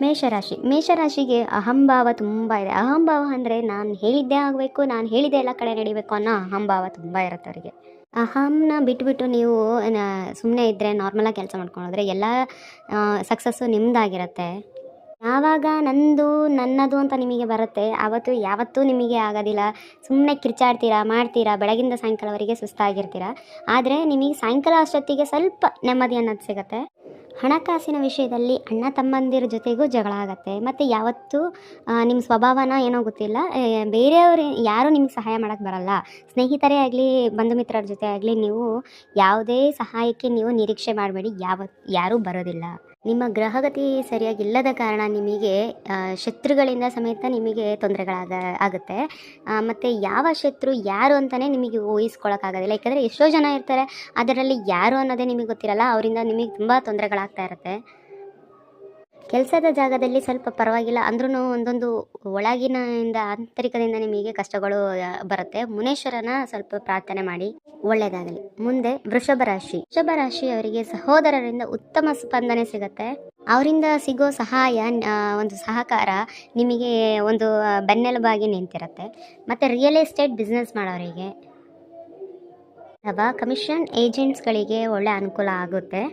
ಮೇಷರಾಶಿಗೆ ಅಹಂಭಾವ ತುಂಬ ಇದೆ. ಅಹಂಭಾವ ಅಂದರೆ ನಾನು ಹೇಳಿದ್ದೇ ಆಗಬೇಕು, ನಾನು ಹೇಳಿದ್ದೆ ಎಲ್ಲ ಕಡೆ ನಡಿಬೇಕು ಅನ್ನೋ ಅಹಂಭಾವ ತುಂಬ ಇರುತ್ತೆ ಅವರಿಗೆ. ಅಹಂನ ಬಿಟ್ಬಿಟ್ಟು ನೀವು ಸುಮ್ಮನೆ ಇದ್ದರೆ, ನಾರ್ಮಲಾಗಿ ಕೆಲಸ ಮಾಡ್ಕೊಂಡೋದ್ರೆ ಎಲ್ಲ ಸಕ್ಸಸ್ಸು ನಿಮ್ಮದಾಗಿರುತ್ತೆ. ಯಾವಾಗ ನಂದು ನನ್ನದು ಅಂತ ನಿಮಗೆ ಬರುತ್ತೆ ಆವತ್ತು ಯಾವತ್ತೂ ನಿಮಗೆ ಆಗೋದಿಲ್ಲ. ಸುಮ್ಮನೆ ಕಿರ್ಚಾಡ್ತೀರಾ, ಮಾಡ್ತೀರಾ, ಬೆಳಗಿಂದ ಸಾಯಂಕಾಲವರೆಗೆ ಸುಸ್ತಾಗಿರ್ತೀರ. ಆದರೆ ನಿಮಗೆ ಸಾಯಂಕಾಲ ಅಷ್ಟೊತ್ತಿಗೆ ಸ್ವಲ್ಪ ನೆಮ್ಮದಿ ಅನ್ನೋದು ಸಿಗುತ್ತೆ. ಹಣಕಾಸಿನ ವಿಷಯದಲ್ಲಿ ಅಣ್ಣ ತಮ್ಮಂದಿರ ಜೊತೆಗೂ ಜಗಳ ಆಗುತ್ತೆ. ಮತ್ತು ಯಾವತ್ತೂ ನಿಮ್ಮ ಸ್ವಭಾವನ ಏನೋ ಗೊತ್ತಿಲ್ಲ, ಬೇರೆಯವರು ಯಾರೂ ನಿಮ್ಗೆ ಸಹಾಯ ಮಾಡೋಕ್ಕೆ ಬರಲ್ಲ. ಸ್ನೇಹಿತರೇ ಆಗಲಿ, ಬಂಧು ಮಿತ್ರರ ಜೊತೆ ಆಗಲಿ, ನೀವು ಯಾವುದೇ ಸಹಾಯಕ್ಕೆ ನೀವು ನಿರೀಕ್ಷೆ ಮಾಡಬೇಡಿ, ಯಾರೂ ಬರೋದಿಲ್ಲ. ನಿಮ್ಮ ಗ್ರಹಗತಿ ಸರಿಯಾಗಿಲ್ಲದ ಕಾರಣ ನಿಮಗೆ ಶತ್ರುಗಳಿಂದ ಸಮೇತ ನಿಮಗೆ ಆಗುತ್ತೆ. ಮತ್ತು ಯಾವ ಶತ್ರು ಯಾರು ಅಂತಲೇ ನಿಮಗೆ ಊಹಿಸ್ಕೊಳ್ಳೋಕ್ಕಾಗೋದಿಲ್ಲ. ಯಾಕೆಂದರೆ ಎಷ್ಟೋ ಜನ ಇರ್ತಾರೆ, ಅದರಲ್ಲಿ ಯಾರು ಅನ್ನೋದೇ ನಿಮಗೆ ಗೊತ್ತಿರಲ್ಲ. ಅವರಿಂದ ನಿಮಗೆ ತುಂಬ ತೊಂದರೆಗಳಾಗ್ತಾ ಇರುತ್ತೆ. ಕೆಲಸದ ಜಾಗದಲ್ಲಿ ಸ್ವಲ್ಪ ಪರವಾಗಿಲ್ಲ ಅಂದ್ರೂ ಒಂದೊಂದು ಒಳಗಿನಿಂದ ಆಂತರಿಕದಿಂದ ನಿಮಗೆ ಕಷ್ಟಗಳು ಬರುತ್ತೆ. ಮುನೇಶ್ವರನ ಸ್ವಲ್ಪ ಪ್ರಾರ್ಥನೆ ಮಾಡಿ, ಒಳ್ಳೆಯದಾಗಲಿ. ಮುಂದೆ ವೃಷಭ ರಾಶಿ ಅವರಿಗೆ ಸಹೋದರರಿಂದ ಉತ್ತಮ ಸ್ಪಂದನೆ ಸಿಗುತ್ತೆ. ಅವರಿಂದ ಸಿಗೋ ಸಹಾಯ, ಒಂದು ಸಹಕಾರ ನಿಮಗೆ ಒಂದು ಬೆನ್ನೆಲುಬಾಗಿ ನಿಂತಿರುತ್ತೆ. ಮತ್ತು ರಿಯಲ್ ಎಸ್ಟೇಟ್ ಬಿಸ್ನೆಸ್ ಮಾಡೋರಿಗೆ ಅಥವಾ ಕಮಿಷನ್ ಏಜೆಂಟ್ಸ್ಗಳಿಗೆ ಒಳ್ಳೆ ಅನುಕೂಲ ಆಗುತ್ತೆ.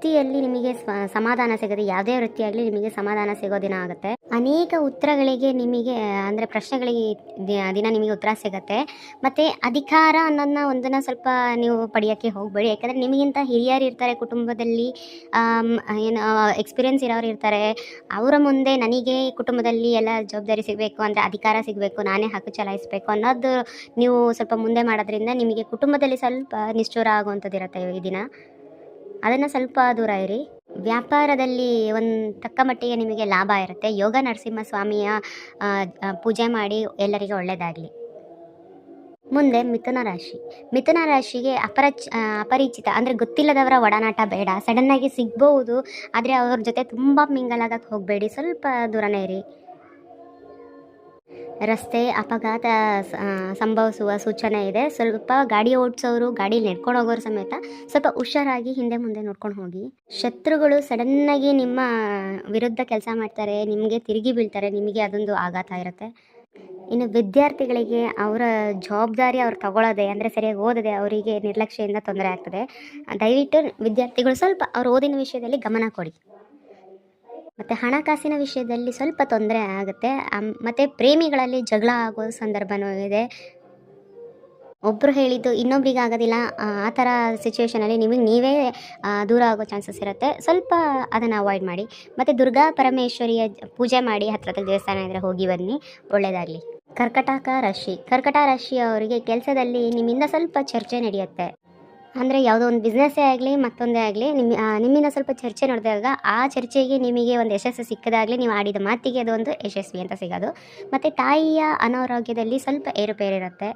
ವೃತ್ತಿಯಲ್ಲಿ ನಿಮಗೆ ಸಮಾಧಾನ ಸಿಗುತ್ತೆ. ಯಾವುದೇ ವೃತ್ತಿಯಾಗಲಿ ನಿಮಗೆ ಸಮಾಧಾನ ಸಿಗೋ ದಿನ ಆಗುತ್ತೆ. ಅನೇಕ ಉತ್ತರಗಳಿಗೆ ನಿಮಗೆ ಅಂದರೆ ಪ್ರಶ್ನೆಗಳಿಗೆ ದಿನ ನಿಮಗೆ ಉತ್ತರ ಸಿಗುತ್ತೆ. ಮತ್ತು ಅಧಿಕಾರ ಅನ್ನೋದನ್ನ ಒಂದನ್ನು ಸ್ವಲ್ಪ ನೀವು ಪಡೆಯೋಕ್ಕೆ ಹೋಗಬೇಡಿ. ಯಾಕಂದರೆ ನಿಮಗಿಂತ ಹಿರಿಯರು ಇರ್ತಾರೆ ಕುಟುಂಬದಲ್ಲಿ, ಏನು ಎಕ್ಸ್ಪೀರಿಯೆನ್ಸ್ ಇರೋರು ಇರ್ತಾರೆ. ಅವರ ಮುಂದೆ ನನಗೆ ಕುಟುಂಬದಲ್ಲಿ ಎಲ್ಲ ಜವಾಬ್ದಾರಿ ಸಿಗಬೇಕು, ಅಂದರೆ ಅಧಿಕಾರ ಸಿಗಬೇಕು, ನಾನೇ ಹಕ್ಕು ಚಲಾಯಿಸಬೇಕು ಅನ್ನೋದು ನೀವು ಸ್ವಲ್ಪ ಮುಂದೆ ಮಾಡೋದ್ರಿಂದ ನಿಮಗೆ ಕುಟುಂಬದಲ್ಲಿ ಸ್ವಲ್ಪ ನಿಷ್ಠುರ ಆಗುವಂಥದ್ದು ಇರುತ್ತೆ ಈ ದಿನ. ಅದನ್ನು ಸ್ವಲ್ಪ ದೂರ ಇರಿ. ವ್ಯಾಪಾರದಲ್ಲಿ ಒಂದು ತಕ್ಕ ಮಟ್ಟಿಗೆ ನಿಮಗೆ ಲಾಭ ಇರುತ್ತೆ. ಯೋಗ ನರಸಿಂಹ ಸ್ವಾಮಿಯ ಪೂಜೆ ಮಾಡಿ ಎಲ್ಲರಿಗೂ ಒಳ್ಳೆಯದಾಗಲಿ. ಮುಂದೆ ಮಿಥುನ ರಾಶಿಗೆ ಅಪರಿಚಿತ ಅಂದರೆ ಗೊತ್ತಿಲ್ಲದವರ ಒಡನಾಟ ಬೇಡ. ಸಡನ್ನಾಗಿ ಸಿಗ್ಬೋದು, ಆದರೆ ಅವ್ರ ಜೊತೆ ತುಂಬ ಮಿಂಗಲಾಗಕ್ಕೆ ಹೋಗಬೇಡಿ, ಸ್ವಲ್ಪ ದೂರನೇ ಇರಿ. ರಸ್ತೆ ಅಪಘಾತ ಸಂಭವಿಸುವ ಸೂಚನೆ ಇದೆ. ಸ್ವಲ್ಪ ಗಾಡಿ ಓಡಿಸೋರು, ಗಾಡಿ ನಡ್ಕೊಂಡು ಹೋಗೋರು ಸಮೇತ ಸ್ವಲ್ಪ ಹುಷಾರಾಗಿ ಹಿಂದೆ ಮುಂದೆ ನೋಡ್ಕೊಂಡು ಹೋಗಿ. ಶತ್ರುಗಳು ಸಡನ್ನಾಗಿ ನಿಮ್ಮ ವಿರುದ್ಧ ಕೆಲಸ ಮಾಡ್ತಾರೆ, ನಿಮಗೆ ತಿರುಗಿ ಬೀಳ್ತಾರೆ, ನಿಮಗೆ ಅದೊಂದು ಆಘಾತ ಇರುತ್ತೆ. ಇನ್ನು ವಿದ್ಯಾರ್ಥಿಗಳಿಗೆ ಅವರ ಜವಾಬ್ದಾರಿ ಅವ್ರು ತಗೊಳ್ಳೋದೆ, ಅಂದರೆ ಸರಿಯಾಗಿ ಓದದೆ ಅವರಿಗೆ ನಿರ್ಲಕ್ಷ್ಯದಿಂದ ತೊಂದರೆ ಆಗ್ತದೆ. ದಯವಿಟ್ಟು ವಿದ್ಯಾರ್ಥಿಗಳು ಸ್ವಲ್ಪ ಅವ್ರ ಓದಿನ ವಿಷಯದಲ್ಲಿ ಗಮನ ಕೊಡಿ. ಮತ್ತು ಹಣಕಾಸಿನ ವಿಷಯದಲ್ಲಿ ಸ್ವಲ್ಪ ತೊಂದರೆ ಆಗುತ್ತೆ. ಮತ್ತು ಪ್ರೇಮಿಗಳಲ್ಲಿ ಜಗಳ ಆಗೋ ಸಂದರ್ಭವೂ ಇದೆ. ಒಬ್ಬರು ಹೇಳಿದ್ದು ಇನ್ನೊಬ್ರಿಗೆ ಆಗೋದಿಲ್ಲ, ಆ ಥರ ಸಿಚುವೇಷನಲ್ಲಿ ನೀವೇ ದೂರ ಆಗೋ ಚಾನ್ಸಸ್ ಇರುತ್ತೆ. ಸ್ವಲ್ಪ ಅದನ್ನು ಅವಾಯ್ಡ್ ಮಾಡಿ. ಮತ್ತು ದುರ್ಗಾ ಪರಮೇಶ್ವರಿಯ ಪೂಜೆ ಮಾಡಿ, ಹತ್ತಿರದ ದೇವಸ್ಥಾನ ಇದ್ದರೆ ಹೋಗಿ ಬನ್ನಿ, ಒಳ್ಳೆಯದಾಗಲಿ. ಕರ್ಕಟ ರಾಶಿ ಅವರಿಗೆ ಕೆಲಸದಲ್ಲಿ ನಿಮ್ಮಿಂದ ಸ್ವಲ್ಪ ಚರ್ಚೆ ನಡೆಯುತ್ತೆ. ಅಂದರೆ ಯಾವುದೋ ಒಂದು ಬಿಸ್ನೆಸ್ಸೇ ಆಗಲಿ ಮತ್ತೊಂದೇ ಆಗಲಿ ನಿಮ್ಮಿಂದ ಸ್ವಲ್ಪ ಚರ್ಚೆ ನಡೆದಾಗ ಆ ಚರ್ಚೆಗೆ ನಿಮಗೆ ಒಂದು ಯಶಸ್ಸು ಸಿಕ್ಕದಾಗಲಿ ನೀವು ಆಡಿದ ಮಾತಿಗೆ ಅದು ಒಂದು ಯಶಸ್ವಿ ಅಂತ ಸಿಗೋದು. ಮತ್ತು ತಾಯಿಯ ಅನಾರೋಗ್ಯದಲ್ಲಿ ಸ್ವಲ್ಪ ಏರುಪೇರಿರುತ್ತೆ.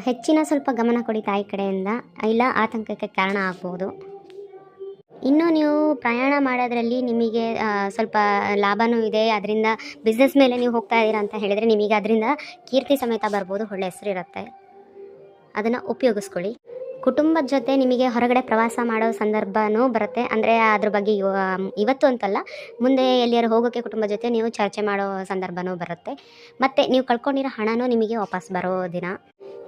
ಹೆಚ್ಚಿನ ಸ್ವಲ್ಪ ಗಮನ ಕೊಡಿ ತಾಯಿ ಕಡೆಯಿಂದ, ಇಲ್ಲ ಆತಂಕಕ್ಕೆ ಕಾರಣ ಆಗ್ಬೋದು. ಇನ್ನು ನೀವು ಪ್ರಯಾಣ ಮಾಡೋದ್ರಲ್ಲಿ ನಿಮಗೆ ಸ್ವಲ್ಪ ಲಾಭವೂ ಇದೆ. ಅದರಿಂದ ಬಿಸ್ನೆಸ್ ಮೇಲೆ ನೀವು ಹೋಗ್ತಾ ಇದ್ದೀರಾ ಅಂತ ಹೇಳಿದರೆ ನಿಮಗೆ ಅದರಿಂದ ಕೀರ್ತಿ ಸಮೇತ ಬರ್ಬೋದು, ಒಳ್ಳೆ ಹೆಸರು ಇರುತ್ತೆ. ಅದನ್ನು ಉಪಯೋಗಿಸ್ಕೊಳ್ಳಿ. ಕುಟುಂಬದ ಜೊತೆ ನಿಮಗೆ ಹೊರಗಡೆ ಪ್ರವಾಸ ಮಾಡೋ ಸಂದರ್ಭವೂ ಬರುತ್ತೆ. ಅಂದರೆ ಅದ್ರ ಬಗ್ಗೆ ಇವತ್ತು ಅಂತಲ್ಲ, ಮುಂದೆ ಎಲ್ಲಿಯಾರು ಹೋಗೋಕ್ಕೆ ಕುಟುಂಬದ ಜೊತೆ ನೀವು ಚರ್ಚೆ ಮಾಡೋ ಸಂದರ್ಭವೂ ಬರುತ್ತೆ. ಮತ್ತು ನೀವು ಕಳ್ಕೊಂಡಿರೋ ಹಣನೂ ನಿಮಗೆ ವಾಪಸ್ ಬರೋ ದಿನ.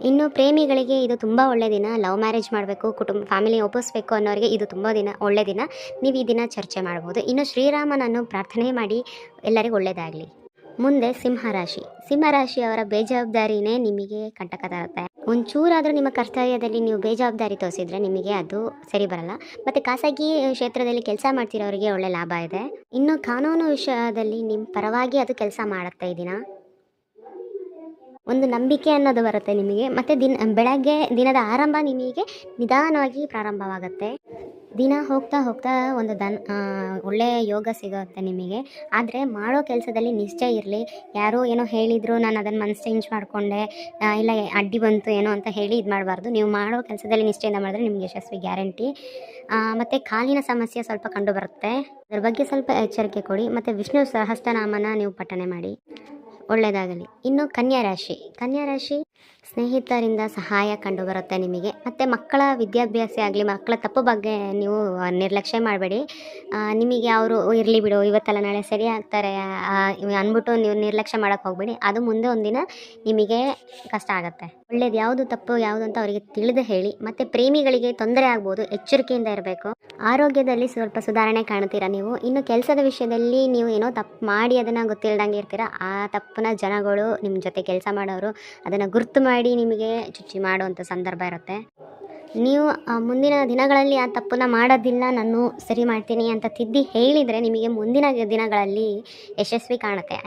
ಇನ್ನು ಪ್ರೇಮಿಗಳಿಗೆ ಇದು ತುಂಬ ಒಳ್ಳೆಯ ದಿನ. ಲವ್ ಮ್ಯಾರೇಜ್ ಮಾಡಬೇಕು, ಫ್ಯಾಮಿಲಿ ಒಪ್ಪಿಸ್ಬೇಕು ಅನ್ನೋರಿಗೆ ಇದು ತುಂಬ ಒಳ್ಳೆಯ ದಿನ. ನೀವು ಈ ದಿನ ಚರ್ಚೆ ಮಾಡ್ಬೋದು. ಇನ್ನು ಶ್ರೀರಾಮನನ್ನು ಪ್ರಾರ್ಥನೆ ಮಾಡಿ, ಎಲ್ಲರಿಗೂ ಒಳ್ಳೆಯದಾಗಲಿ. ಮುಂದೆ ಸಿಂಹರಾಶಿಯವರ ಬೇಜವಾಬ್ದಾರಿನೇ ನಿಮಗೆ ಕಂಟಕ ತರುತ್ತೆ. ಒಂಚೂರಾದರೂ ನಿಮ್ಮ ಕರ್ತವ್ಯದಲ್ಲಿ ನೀವು ಬೇಜವಾಬ್ದಾರಿ ತೋರಿಸಿದ್ರೆ ನಿಮಗೆ ಅದು ಸರಿ ಬರಲ್ಲ. ಮತ್ತು ಖಾಸಗಿ ಕ್ಷೇತ್ರದಲ್ಲಿ ಕೆಲಸ ಮಾಡ್ತಿರೋರಿಗೆ ಒಳ್ಳೆ ಲಾಭ ಇದೆ. ಇನ್ನು ಕಾನೂನು ವಿಷಯದಲ್ಲಿ ನಿಮ್ಮ ಪರವಾಗಿ ಅದು ಕೆಲಸ ಮಾಡುತ್ತೆ. ಈ ದಿನ ಒಂದು ನಂಬಿಕೆ ಅನ್ನೋದು ಬರುತ್ತೆ ನಿಮಗೆ. ಮತ್ತು ಬೆಳಗ್ಗೆ ದಿನದ ಆರಂಭ ನಿಮಗೆ ನಿಧಾನವಾಗಿ ಪ್ರಾರಂಭವಾಗುತ್ತೆ. ದಿನ ಹೋಗ್ತಾ ಒಂದು ಒಳ್ಳೆಯ ಯೋಗ ಸಿಗುತ್ತೆ ನಿಮಗೆ. ಆದರೆ ಮಾಡೋ ಕೆಲಸದಲ್ಲಿ ನಿಶ್ಚಯ ಇರಲಿ. ಯಾರೋ ಏನೋ ಹೇಳಿದರು, ನಾನು ಅದನ್ನು ಮನಸ್ಸು ಚೇಂಜ್ ಮಾಡಿಕೊಂಡೆ, ಇಲ್ಲ ಅಡ್ಡಿ ಬಂತು ಏನೋ ಅಂತ ಹೇಳಿ ಇದು ಮಾಡಬಾರ್ದು. ನೀವು ಮಾಡೋ ಕೆಲಸದಲ್ಲಿ ನಿಶ್ಚಯಿಂದ ಮಾಡಿದ್ರೆ ನಿಮಗೆ ಯಶಸ್ವಿ ಗ್ಯಾರಂಟಿ. ಮತ್ತು ಕಾಲಿನ ಸಮಸ್ಯೆ ಸ್ವಲ್ಪ ಕಂಡು ಬರುತ್ತೆ, ಅದ್ರ ಬಗ್ಗೆ ಸ್ವಲ್ಪ ಎಚ್ಚರಿಕೆ ಕೊಡಿ. ಮತ್ತು ವಿಷ್ಣು ಸಹಸ್ರನಾಮನ ನೀವು ಪಠನೆ ಮಾಡಿ, ಒಳ್ಳೆಯದಾಗಲಿ. ಇನ್ನು ಕನ್ಯಾ ರಾಶಿ ಸ್ನೇಹಿತರಿಂದ ಸಹಾಯ ಕಂಡುಬರುತ್ತೆ ನಿಮಗೆ. ಮತ್ತು ಮಕ್ಕಳ ವಿದ್ಯಾಭ್ಯಾಸ ಆಗಲಿ, ಮಕ್ಕಳ ತಪ್ಪು ಬಗ್ಗೆ ನೀವು ನಿರ್ಲಕ್ಷ್ಯ ಮಾಡಬೇಡಿ. ನಿಮಗೆ ಅವರು ಇರಲಿ ಬಿಡು ಇವತ್ತಲ್ಲ ನಾಳೆ ಸರಿ ಆಗ್ತಾರೆ ಅಂದ್ಬಿಟ್ಟು ನೀವು ನಿರ್ಲಕ್ಷ್ಯ ಮಾಡೋಕ್ಕೆ ಹೋಗಬೇಡಿ. ಅದು ಮುಂದೆ ಒಂದಿನ ನಿಮಗೆ ಕಷ್ಟ ಆಗುತ್ತೆ. ಒಳ್ಳೇದು ಯಾವುದು ತಪ್ಪು ಯಾವುದು ಅಂತ ಅವರಿಗೆ ತಿಳಿದು ಹೇಳಿ. ಮತ್ತು ಪ್ರೇಮಿಗಳಿಗೆ ತೊಂದರೆ ಆಗ್ಬೋದು, ಎಚ್ಚರಿಕೆಯಿಂದ ಇರಬೇಕು. ಆರೋಗ್ಯದಲ್ಲಿ ಸ್ವಲ್ಪ ಸುಧಾರಣೆ ಕಾಣ್ತೀರಾ ನೀವು. ಇನ್ನು ಕೆಲಸದ ವಿಷಯದಲ್ಲಿ ನೀವು ಏನೋ ತಪ್ಪು ಮಾಡಿ ಅದನ್ನು ಗೊತ್ತಿಲ್ದಂಗೆ ಇರ್ತೀರ. ಆ ತಪ್ಪನ್ನ ಜನಗಳು ನಿಮ್ಮ ಜೊತೆ ಕೆಲಸ ಮಾಡೋರು ಅದನ್ನು ಗುರ್ತು ಮಾಡಿ ನಿಮಗೆ ಚುಚ್ಚಿ ಮಾಡುವಂಥ ಸಂದರ್ಭ ಇರುತ್ತೆ. ನೀವು ಮುಂದಿನ ದಿನಗಳಲ್ಲಿ ಆ ತಪ್ಪನ್ನು ಮಾಡೋದಿಲ್ಲ, ನಾನು ಸರಿ ಮಾಡ್ತೀನಿ ಅಂತ ತಿದ್ದಿ ಹೇಳಿದರೆ ನಿಮಗೆ ಮುಂದಿನ ದಿನಗಳಲ್ಲಿ ಯಶಸ್ವಿ ಕಾಣುತ್ತೆ.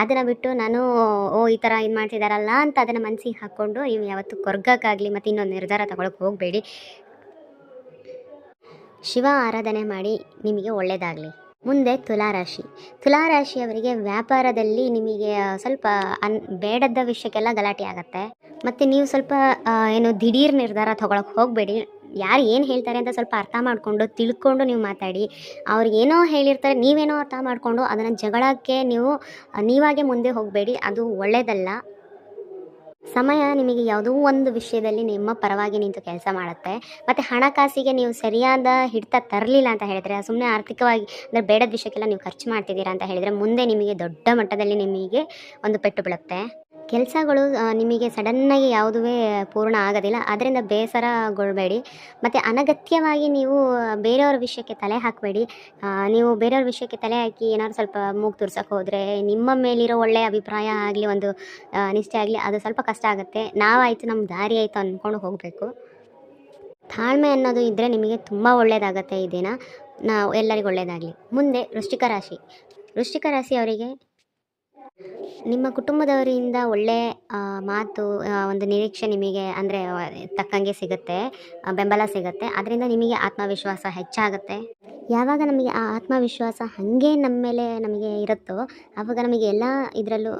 ಅದನ್ನು ಬಿಟ್ಟು ನಾನು ಈ ಥರ ಇದು ಮಾಡ್ತಿದ್ದಾರಲ್ಲ ಅಂತ ಅದನ್ನು ಮನಸ್ಸಿಗೆ ಹಾಕ್ಕೊಂಡು ನೀವು ಯಾವತ್ತೂ ಕೊರ್ಗಕ್ಕಾಗಲಿ ಮತ್ತು ಇನ್ನೊಂದು ನಿರ್ಧಾರ ತಗೊಳಕ್ಕೆ ಹೋಗಬೇಡಿ. ಶಿವ ಆರಾಧನೆ ಮಾಡಿ ನಿಮಗೆ ಒಳ್ಳೆಯದಾಗಲಿ. ಮುಂದೆ ತುಲಾರಾಶಿಯವರಿಗೆ ವ್ಯಾಪಾರದಲ್ಲಿ ನಿಮಗೆ ಸ್ವಲ್ಪ ಬೇಡದ ವಿಷಯಕ್ಕೆಲ್ಲ ಗಲಾಟೆ ಆಗುತ್ತೆ. ಮತ್ತು ನೀವು ಸ್ವಲ್ಪ ಏನು ದಿಢೀರ್ ನಿರ್ಧಾರ ತೊಗೊಳಕ್ಕೆ ಹೋಗಬೇಡಿ. ಯಾರು ಏನು ಹೇಳ್ತಾರೆ ಅಂತ ಸ್ವಲ್ಪ ಅರ್ಥ ಮಾಡಿಕೊಂಡು ತಿಳ್ಕೊಂಡು ನೀವು ಮಾತಾಡಿ. ಅವ್ರು ಏನೋ ಹೇಳಿರ್ತಾರೆ, ನೀವೇನೋ ಅರ್ಥ ಮಾಡಿಕೊಂಡು ಅದನ್ನು ಜಗಳಕ್ಕೆ ನೀವಾಗೆ ಮುಂದೆ ಹೋಗಬೇಡಿ, ಅದು ಒಳ್ಳೆಯದಲ್ಲ. ಸಮಯ ನಿಮಗೆ ಯಾವುದೋ ಒಂದು ವಿಷಯದಲ್ಲಿ ನಿಮ್ಮ ಪರವಾಗಿ ನಿಂತು ಕೆಲಸ ಮಾಡುತ್ತೆ. ಮತ್ತು ಹಣಕಾಸಿಗೆ ನೀವು ಸರಿಯಾದ ಹಿಡಿತ ತರಲಿಲ್ಲ ಅಂತ ಹೇಳಿದರೆ, ಸುಮ್ಮನೆ ಆರ್ಥಿಕವಾಗಿ ಅಂದರೆ ಬೇಡದ ವಿಷಯಕ್ಕೆಲ್ಲ ನೀವು ಖರ್ಚು ಮಾಡ್ತಿದ್ದೀರಾ ಅಂತ ಹೇಳಿದರೆ ಮುಂದೆ ನಿಮಗೆ ದೊಡ್ಡ ಮಟ್ಟದಲ್ಲಿ ನಿಮಗೆ ಒಂದು ಪೆಟ್ಟು ಬೀಳುತ್ತೆ. ಕೆಲಸಗಳು ನಿಮಗೆ ಸಡನ್ನಾಗಿ ಯಾವುದೇ ಪೂರ್ಣ ಆಗೋದಿಲ್ಲ, ಅದರಿಂದ ಬೇಸರಗೊಳ್ಳಬೇಡಿ. ಮತ್ತು ಅನಗತ್ಯವಾಗಿ ನೀವು ಬೇರೆಯವ್ರ ವಿಷಯಕ್ಕೆ ತಲೆ ಹಾಕಬೇಡಿ. ನೀವು ಬೇರೆಯವ್ರ ವಿಷಯಕ್ಕೆ ತಲೆ ಹಾಕಿ ಏನಾದ್ರು ಸ್ವಲ್ಪ ಮೂಗು ತುರ್ಸೋಕೆ ಹೋದರೆ ನಿಮ್ಮ ಮೇಲಿರೋ ಒಳ್ಳೆಯ ಅಭಿಪ್ರಾಯ ಆಗಲಿ, ಒಂದು ನಿಶ್ಚಯ ಆಗಲಿ, ಅದು ಸ್ವಲ್ಪ ಕಷ್ಟ ಆಗುತ್ತೆ. ನಾವಾಯಿತು ನಮ್ಮ ದಾರಿ ಆಯಿತು ಅಂದ್ಕೊಂಡು ಹೋಗಬೇಕು. ತಾಳ್ಮೆ ಅನ್ನೋದು ಇದ್ದರೆ ನಿಮಗೆ ತುಂಬ ಒಳ್ಳೆಯದಾಗತ್ತೆ. ಈ ದಿನ ಎಲ್ಲರಿಗೂ ಒಳ್ಳೆಯದಾಗಲಿ. ಮುಂದೆ ವೃಶ್ಚಿಕ ರಾಶಿಯವರಿಗೆ ನಿಮ್ಮ ಕುಟುಂಬದವರಿಂದ ಒಳ್ಳೆ ಮಾತು, ಒಂದು ನಿರೀಕ್ಷೆ ನಿಮಗೆ ಅಂದರೆ ತಕ್ಕಂಗೆ ಸಿಗುತ್ತೆ, ಬೆಂಬಲ ಸಿಗುತ್ತೆ. ಅದರಿಂದ ನಿಮಗೆ ಆತ್ಮವಿಶ್ವಾಸ ಹೆಚ್ಚಾಗುತ್ತೆ. ಯಾವಾಗ ನಮಗೆ ಆ ಆತ್ಮವಿಶ್ವಾಸ ಹಾಗೆ ನಮ್ಮ ಮೇಲೆ ನಮಗೆ ಇರುತ್ತೋ ಆವಾಗ ನಮಗೆ ಎಲ್ಲ ಇದರಲ್ಲೂ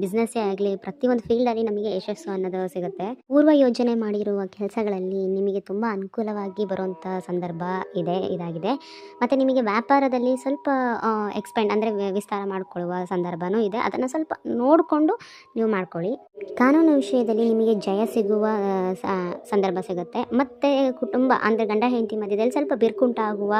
ಬಿಸ್ನೆಸ್ಸೇ ಆಗಲಿ ಪ್ರತಿಯೊಂದು ಫೀಲ್ಡಲ್ಲಿ ನಮಗೆ ಯಶಸ್ಸು ಅನ್ನೋದು ಸಿಗುತ್ತೆ. ಪೂರ್ವ ಯೋಜನೆ ಮಾಡಿರುವ ಕೆಲಸಗಳಲ್ಲಿ ನಿಮಗೆ ತುಂಬ ಅನುಕೂಲವಾಗಿ ಬರುವಂಥ ಸಂದರ್ಭ ಇದಾಗಿದೆ. ಮತ್ತು ನಿಮಗೆ ವ್ಯಾಪಾರದಲ್ಲಿ ಸ್ವಲ್ಪ ಎಕ್ಸ್ಪೆಂಡ್ ಅಂದರೆ ವಿಸ್ತಾರ ಮಾಡಿಕೊಳ್ಳುವ ಸಂದರ್ಭವೂ ಇದೆ. ಅದನ್ನು ಸ್ವಲ್ಪ ನೋಡಿಕೊಂಡು ನೀವು ಮಾಡ್ಕೊಳ್ಳಿ. ಕಾನೂನು ವಿಷಯದಲ್ಲಿ ನಿಮಗೆ ಜಯ ಸಿಗುವ ಸಂದರ್ಭ ಸಿಗುತ್ತೆ. ಮತ್ತು ಕುಟುಂಬ ಅಂದರೆ ಗಂಡ ಹೆಂಡತಿ ಮಧ್ಯದಲ್ಲಿ ಸ್ವಲ್ಪ ಬಿರುಕುಂಟಾಗುವ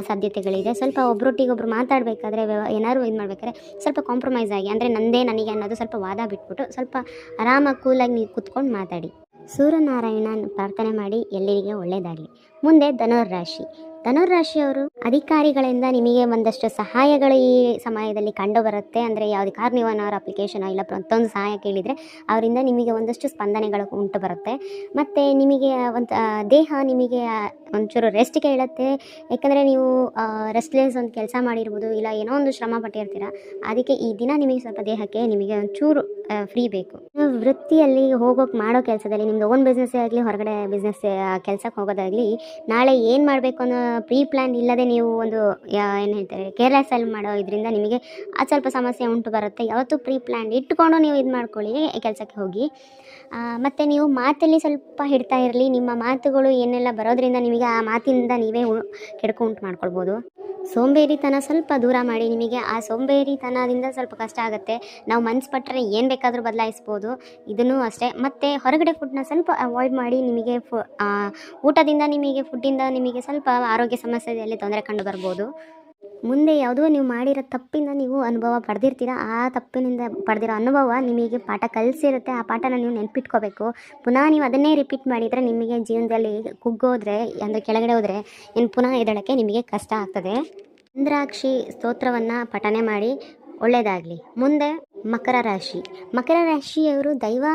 ಸಾಧ್ಯತೆಗಳಿದೆ. ಸ್ವಲ್ಪ ಒಬ್ಬರೊಟ್ಟಿಗೊಬ್ರು ಮಾತಾಡಬೇಕಾದ್ರೆ ಏನಾದ್ರು ಇದು ಮಾಡಬೇಕಾದ್ರೆ ಸ್ವಲ್ಪ ಕಾಂಪ್ರಮೈಸ್ ಆಗಿ, ಅಂದರೆ ನಂದೇ ನನಗೆ ಅನ್ನೋದು ಸ್ವಲ್ಪ ವಾದ ಬಿಟ್ಬಿಟ್ಟು ಸ್ವಲ್ಪ ಆರಾಮಾಗಿ ಕೂಲಾಗಿ ನೀವು ಕೂತ್ಕೊಂಡು ಮಾತಾಡಿ. ಸೂರ್ಯನಾರಾಯಣನ ಪ್ರಾರ್ಥನೆ ಮಾಡಿ ಎಲ್ಲರಿಗೆ ಒಳ್ಳೆಯದಾಗಲಿ. ಮುಂದೆ ಧನುರ್ರಾಶಿಯವರು ಅಧಿಕಾರಿಗಳಿಂದ ನಿಮಗೆ ಒಂದಷ್ಟು ಸಹಾಯಗಳು ಈ ಸಮಯದಲ್ಲಿ ಕಂಡು ಬರುತ್ತೆ. ಅಂದರೆ ಯಾವುದೇ ಕಾರ್ನಿವನಾರ್ ಅಪ್ಲಿಕೇಶನ್ ಇಲ್ಲ ಮತ್ತೊಂದು ಸಹಾಯ ಕೇಳಿದರೆ ಅವರಿಂದ ನಿಮಗೆ ಒಂದಷ್ಟು ಸ್ಪಂದನೆಗಳು ಉಂಟು ಬರುತ್ತೆ. ಮತ್ತು ನಿಮಗೆ ಒಂದು ದೇಹ ನಿಮಗೆ ಒಂಚೂರು ರೆಸ್ಟ್ ಕೇಳುತ್ತೆ. ಯಾಕಂದರೆ ನೀವು ರೆಸ್ಟ್ಲೆಸ್ ಒಂದು ಕೆಲಸ ಮಾಡಿರ್ಬೋದು, ಇಲ್ಲ ಏನೋ ಒಂದು ಶ್ರಮ ಪಟ್ಟಿರ್ತೀರ. ಅದಕ್ಕೆ ಈ ದಿನ ನಿಮಗೆ ಸ್ವಲ್ಪ ದೇಹಕ್ಕೆ ನಿಮಗೆ ಒಂಚೂರು ಫ್ರೀ ಬೇಕು. ವೃತ್ತಿಯಲ್ಲಿ ಮಾಡೋ ಕೆಲಸದಲ್ಲಿ ನಿಮ್ಮದು ಓನ್ ಬಿಸ್ನೆಸ್ಸೇ ಆಗಲಿ, ಹೊರಗಡೆ ಬಿಸ್ನೆಸ್ ಕೆಲಸಕ್ಕೆ ಹೋಗೋದಾಗಲಿ, ನಾಳೆ ಏನು ಮಾಡಬೇಕು ಅನ್ನೋ ಪ್ರೀ ಪ್ಲ್ಯಾನ್ ಇಲ್ಲದೆ ನೀವು ಒಂದು ಏನು ಹೇಳ್ತಾರೆ ಕೇರ್ಲೆಸ್ಸಲ್ಲಿ ಮಾಡೋ ಇದರಿಂದ ನಿಮಗೆ ಅದು ಸ್ವಲ್ಪ ಸಮಸ್ಯೆ ಉಂಟು ಬರುತ್ತೆ. ಯಾವತ್ತೂ ಪ್ರೀ ಪ್ಲ್ಯಾನ್ ಇಟ್ಕೊಂಡು ನೀವು ಇದು ಮಾಡ್ಕೊಳ್ಳಿ ಕೆಲಸಕ್ಕೆ ಹೋಗಿ. ಮತ್ತು ನೀವು ಮಾತಲ್ಲಿ ಸ್ವಲ್ಪ ಹಿಡ್ತಾ ಇರಲಿ. ನಿಮ್ಮ ಮಾತುಗಳು ಏನೆಲ್ಲ ಬರೋದ್ರಿಂದ ನಿಮಗೆ ಆ ಮಾತಿನಿಂದ ನೀವೇ ಕೆಡುಕು ಉಂಟು ಮಾಡ್ಕೊಳ್ಬೋದು. ಸೋಂಬೇರಿತನ ಸ್ವಲ್ಪ ದೂರ ಮಾಡಿ. ನಿಮಗೆ ಆ ಸೋಂಬೇರಿತನದಿಂದ ಸ್ವಲ್ಪ ಕಷ್ಟ ಆಗುತ್ತೆ. ನಾವು ಮನಸ್ಸು ಪಟ್ಟರೆ ಏನು ಬೇಕಾದರೂ ಬದಲಾಯಿಸ್ಬೋದು, ಇದನ್ನು ಅಷ್ಟೇ. ಮತ್ತು ಹೊರಗಡೆ ಫುಡ್ನ ಸ್ವಲ್ಪ ಅವಾಯ್ಡ್ ಮಾಡಿ. ನಿಮಗೆ ಊಟದಿಂದ ಫುಡ್ಡಿಂದ ನಿಮಗೆ ಸ್ವಲ್ಪ ಆರೋಗ್ಯ ಸಮಸ್ಯೆಯಲ್ಲಿ ತೊಂದರೆ ಕಂಡು ಬರ್ಬೋದು. ಮುಂದೆ ಯಾವುದೋ ನೀವು ಮಾಡಿರೋ ತಪ್ಪಿಂದ ನೀವು ಅನುಭವ ಪಡೆದಿರ್ತೀರ. ಆ ತಪ್ಪಿನಿಂದ ಪಡೆದಿರೋ ಅನುಭವ ನಿಮಗೆ ಪಾಠ ಕಲಿಸಿರುತ್ತೆ. ಆ ಪಾಠನ ನೀವು ನೆನ್ಪಿಟ್ಕೋಬೇಕು. ಪುನಃ ನೀವು ಅದನ್ನೇ ರಿಪೀಟ್ ಮಾಡಿದರೆ ನಿಮಗೆ ಜೀವನದಲ್ಲಿ ಕುಗ್ಗೋದ್ರೆ ಅಂದರೆ ಕೆಳಗಡೆ ಹೋದರೆ ಇನ್ನು ಪುನಃ ಎದ್ದೇಳೋಕ್ಕೆ ನಿಮಗೆ ಕಷ್ಟ ಆಗ್ತದೆ. ಇಂದ್ರಾಕ್ಷಿ ಸ್ತೋತ್ರವನ್ನು ಪಠನೆ ಮಾಡಿ ಒಳ್ಳೆಯದಾಗಲಿ. ಮುಂದೆ ಮಕರ ರಾಶಿಯವರು ದೈವ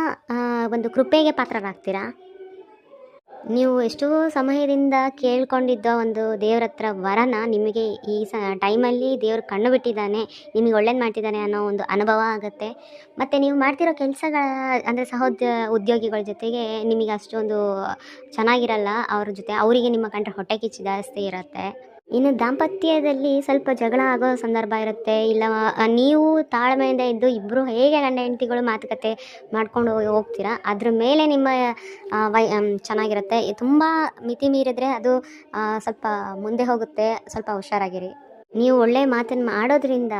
ಒಂದು ಕೃಪೆಗೆ ಪಾತ್ರರಾಗ್ತೀರಾ. ನೀವು ಎಷ್ಟೋ ಸಮಯದಿಂದ ಕೇಳ್ಕೊಂಡಿದ್ದ ಒಂದು ದೇವ್ರ ಹತ್ರ ವರನ ನಿಮಗೆ ಈ ಟೈಮಲ್ಲಿ ದೇವ್ರು ಕಣ್ಣು ಬಿಟ್ಟಿದ್ದಾನೆ, ನಿಮಗೆ ಒಳ್ಳೇದು ಮಾಡ್ತಿದ್ದಾನೆ ಅನ್ನೋ ಒಂದು ಅನುಭವ ಆಗುತ್ತೆ. ಮತ್ತು ನೀವು ಮಾಡ್ತಿರೋ ಕೆಲಸಗಳ ಅಂದರೆ ಉದ್ಯೋಗಿಗಳ ಜೊತೆಗೆ ನಿಮಗೆ ಅಷ್ಟೊಂದು ಚೆನ್ನಾಗಿರಲ್ಲ. ಅವ್ರ ಜೊತೆ ಅವರಿಗೆ ನಿಮ್ಮ ಕಂಡ್ರೆ ಹೊಟ್ಟೆ ಕಿಚ್ಚು ಜಾಸ್ತಿ ಇರುತ್ತೆ. ಇನ್ನು ದಾಂಪತ್ಯದಲ್ಲಿ ಸ್ವಲ್ಪ ಜಗಳ ಆಗೋ ಸಂದರ್ಭ ಇರುತ್ತೆ. ಇಲ್ಲ ನೀವು ತಾಳ್ಮೆಯಿಂದ ಇದ್ದು ಇಬ್ಬರು ಹೇಗೆ ಗಂಡ ಹೆಂಡತಿಗಳು ಮಾತುಕತೆ ಮಾಡ್ಕೊಂಡು ಹೋಗ್ತೀರಾ ಅದ್ರ ಮೇಲೆ ನಿಮ್ಮ ಚೆನ್ನಾಗಿರುತ್ತೆ. ತುಂಬ ಮಿತಿ ಮೀರಿದ್ರೆ ಅದು ಸ್ವಲ್ಪ ಮುಂದೆ ಹೋಗುತ್ತೆ. ಸ್ವಲ್ಪ ಹುಷಾರಾಗಿರಿ. ನೀವು ಒಳ್ಳೆಯ ಮಾತನ್ನು ಆಡೋದ್ರಿಂದ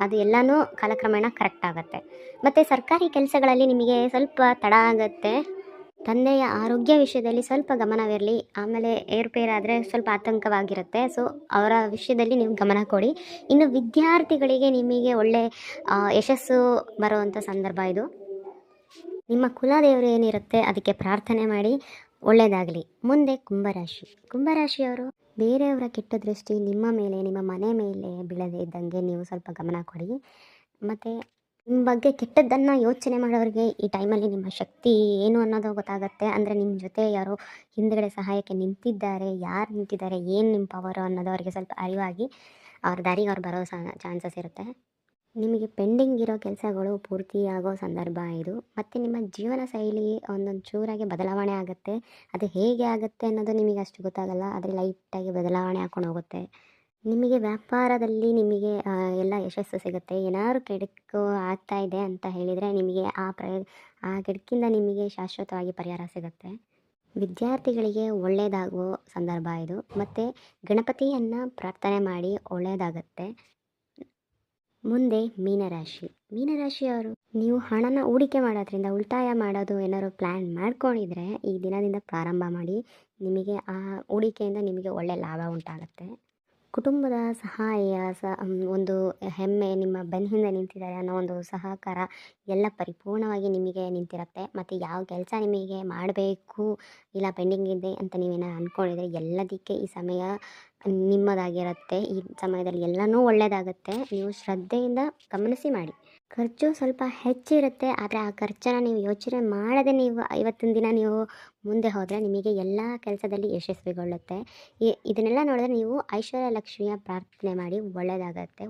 ಅದು ಎಲ್ಲನೂ ಕಾಲಕ್ರಮೇಣ ಕರೆಕ್ಟ್ ಆಗುತ್ತೆ. ಮತ್ತು ಸರ್ಕಾರಿ ಕೆಲಸಗಳಲ್ಲಿ ನಿಮಗೆ ಸ್ವಲ್ಪ ತಡ ಆಗುತ್ತೆ. ತಂದೆಯ ಆರೋಗ್ಯ ವಿಷಯದಲ್ಲಿ ಸ್ವಲ್ಪ ಗಮನವಿರಲಿ. ಆಮೇಲೆ ಏರುಪೇರಾದರೆ ಸ್ವಲ್ಪ ಆತಂಕವಾಗಿರುತ್ತೆ. ಸೊ ಅವರ ವಿಷಯದಲ್ಲಿ ನೀವು ಗಮನ ಕೊಡಿ. ಇನ್ನು ವಿದ್ಯಾರ್ಥಿಗಳಿಗೆ ನಿಮಗೆ ಒಳ್ಳೆ ಯಶಸ್ಸು ಬರುವಂಥ ಸಂದರ್ಭ ಇದು. ನಿಮ್ಮ ಕುಲದೇವರು ಏನಿರುತ್ತೆ ಅದಕ್ಕೆ ಪ್ರಾರ್ಥನೆ ಮಾಡಿ, ಒಳ್ಳೆಯದಾಗಲಿ. ಮುಂದೆ ಕುಂಭರಾಶಿಯವರು, ಬೇರೆಯವರ ಕೆಟ್ಟ ದೃಷ್ಟಿ ನಿಮ್ಮ ಮೇಲೆ, ನಿಮ್ಮ ಮನೆ ಮೇಲೆ ಬೀಳದೇ ಇದ್ದಂಗೆ ನೀವು ಸ್ವಲ್ಪ ಗಮನ ಕೊಡಿ. ಮತ್ತು ನಿಮ್ಮ ಬಗ್ಗೆ ಕೆಟ್ಟದ್ದನ್ನು ಯೋಚನೆ ಮಾಡೋರಿಗೆ ಈ ಟೈಮಲ್ಲಿ ನಿಮ್ಮ ಶಕ್ತಿ ಏನು ಅನ್ನೋದು ಗೊತ್ತಾಗುತ್ತೆ. ಅಂದರೆ ನಿಮ್ಮ ಜೊತೆ ಯಾರೋ ಹಿಂದುಗಡೆ ಸಹಾಯಕ್ಕೆ ನಿಂತಿದ್ದಾರೆ, ಯಾರು ನಿಂತಿದ್ದಾರೆ, ಏನು ನಿಮ್ಮ ಪವರು ಅನ್ನೋದು ಅವರಿಗೆ ಸ್ವಲ್ಪ ಅರಿವಾಗಿ ಅವ್ರ ದಾರಿಗೆ ಅವ್ರು ಬರೋ ಚಾನ್ಸಸ್ ಇರುತ್ತೆ. ನಿಮಗೆ ಪೆಂಡಿಂಗ್ ಇರೋ ಕೆಲಸಗಳು ಪೂರ್ತಿಯಾಗೋ ಸಂದರ್ಭ ಇದು. ಮತ್ತು ನಿಮ್ಮ ಜೀವನ ಶೈಲಿ ಒಂದೊಂದು ಚೂರಾಗಿ ಬದಲಾವಣೆ ಆಗುತ್ತೆ. ಅದು ಹೇಗೆ ಆಗುತ್ತೆ ಅನ್ನೋದು ನಿಮಗೆ ಅಷ್ಟು ಗೊತ್ತಾಗಲ್ಲ, ಆದರೆ ಲೈಟಾಗಿ ಬದಲಾವಣೆ ಹಾಕ್ಕೊಂಡು ಹೋಗುತ್ತೆ. ನಿಮಗೆ ವ್ಯಾಪಾರದಲ್ಲಿ ನಿಮಗೆ ಎಲ್ಲ ಯಶಸ್ಸು ಸಿಗುತ್ತೆ. ಏನಾದ್ರು ಕೆಡುಕು ಆಗ್ತಾ ಇದೆ ಅಂತ ಹೇಳಿದರೆ ನಿಮಗೆ ಆ ಕೆಡುಕಿಂದ ನಿಮಗೆ ಶಾಶ್ವತವಾಗಿ ಪರಿಹಾರ ಸಿಗುತ್ತೆ. ವಿದ್ಯಾರ್ಥಿಗಳಿಗೆ ಒಳ್ಳೆಯದಾಗುವ ಸಂದರ್ಭ ಇದು. ಮತ್ತು ಗಣಪತಿಯನ್ನು ಪ್ರಾರ್ಥನೆ ಮಾಡಿ ಒಳ್ಳೆಯದಾಗತ್ತೆ. ಮುಂದೆ ಮೀನರಾಶಿಯವರು, ನೀವು ಹಣನ ಹೂಡಿಕೆ ಮಾಡೋದ್ರಿಂದ ಉಳಿತಾಯ ಮಾಡೋದು ಏನಾದ್ರು ಪ್ಲ್ಯಾನ್ ಮಾಡ್ಕೊಂಡಿದ್ರೆ ಈ ದಿನದಿಂದ ಪ್ರಾರಂಭ ಮಾಡಿ. ನಿಮಗೆ ಆ ಹೂಡಿಕೆಯಿಂದ ನಿಮಗೆ ಒಳ್ಳೆಯ ಲಾಭ ಉಂಟಾಗುತ್ತೆ. ಕುಟುಂಬದ ಸಹಾಯ ಒಂದು ಹೆಮ್ಮೆ, ನಿಮ್ಮ ಬೆನ್ನ ಹಿಂದೆ ನಿಂತಿದ್ದಾರೆ ಅನ್ನೋ ಒಂದು ಸಹಕಾರ ಎಲ್ಲ ಪರಿಪೂರ್ಣವಾಗಿ ನಿಮಗೆ ನಿಂತಿರುತ್ತೆ. ಮತ್ತು ಯಾವ ಕೆಲಸ ನಿಮಗೆ ಮಾಡಬೇಕು ಇಲ್ಲ ಪೆಂಡಿಂಗ್ ಇದೆ ಅಂತ ನೀವೇನಾರು ಅಂದ್ಕೊಂಡಿದ್ರೆ ಎಲ್ಲದಕ್ಕೆ ಈ ಸಮಯ ನಿಮ್ಮದಾಗಿರುತ್ತೆ. ಈ ಸಮಯದಲ್ಲಿ ಎಲ್ಲನೂ ಒಳ್ಳೆಯದಾಗುತ್ತೆ. ನೀವು ಶ್ರದ್ಧೆಯಿಂದ ಗಮನಿಸಿ ಮಾಡಿ. ಖರ್ಚು ಸ್ವಲ್ಪ ಹೆಚ್ಚಿರುತ್ತೆ, ಆದರೆ ಆ ಖರ್ಚನ್ನು ನೀವು ಯೋಚನೆ ಮಾಡದೆ ನೀವು ಇವತ್ತಿನ ದಿನ ನೀವು ಮುಂದೆ ಹೋದರೆ ನಿಮಗೆ ಎಲ್ಲ ಕೆಲಸದಲ್ಲಿ ಯಶಸ್ವಿಗೊಳ್ಳುತ್ತೆ. ಇದನ್ನೆಲ್ಲ ನೋಡಿದ್ರೆ ನೀವು ಐಶ್ವರ್ಯ ಲಕ್ಷ್ಮಿಯ ಪ್ರಾರ್ಥನೆ ಮಾಡಿ, ಒಳ್ಳೆಯದಾಗತ್ತೆ.